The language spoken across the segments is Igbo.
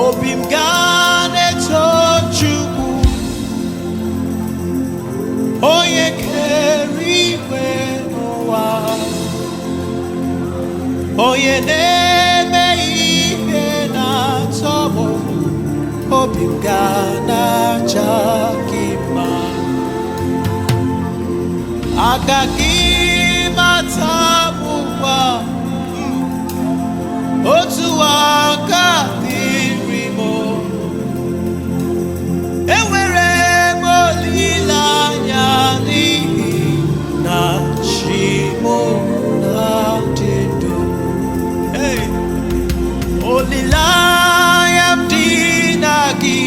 Obim gane tochukwu onye kere igwe n'ụwa, onye na-eme ihe na-atọ m, obim ga-aja gị mma. Agaghị m atabụkwa otu aka dịrị m, enwere m olileanya n'ihi na chi m na-adị ndụ. Olileanya m dị na gị,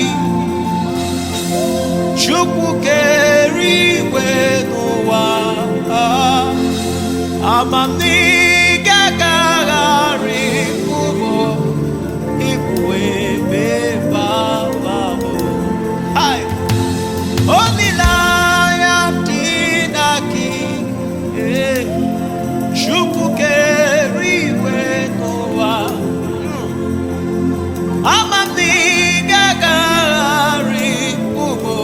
Chukwu kere igwe n'ụwa. Ama m na ị ga-agagharị ụgbọ ịbụ ebe baba m. Olileanya m dị na gị, Chukwu kere igwe n'ụwa. Ama m na ị ga-agagharị ụgbọ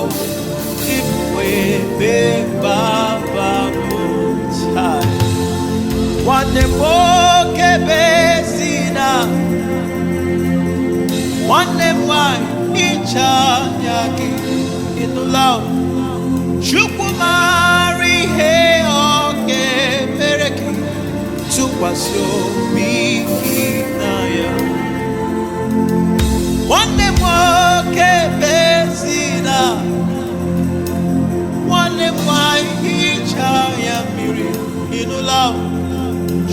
ịbụ ebe baba m. Nwanne m nwoke bụ ezi na nwanne m nwanyị hicha anya gị, ịnụla Chukwu mara ihe ọ ga-emere gị, tụkwasị obi gị na ya. Nwanne m nwoke bụ ezi na nwanne m nwanyị hicha anya mmiri, ịnụla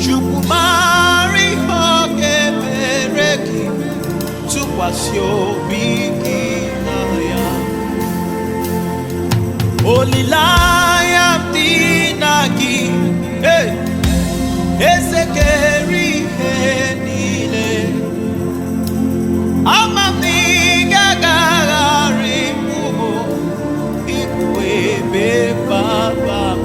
Chukwu mara ihe ọ ga-emere gị, tụkwasị obi gị na ya. Olileanya m dị na gị, eze kere ihe niile. Ama m na ị ga-agagharị ụgbọ ịbụ ebe baba m.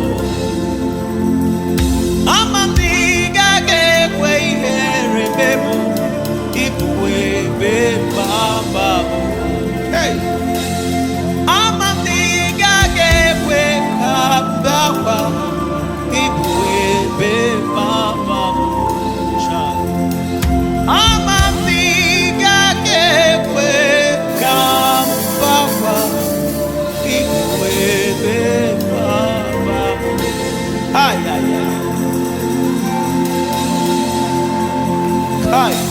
Ama m na ị ga-ekwe ihere mee m, ịbụ ebe baba m. Ama m na ị ga-ekwe ka m bakwa, ịbụ ebe baba m. Ama m na ị ga-ekwe ka m bakwa, ịbụ ebe baba m. Hi.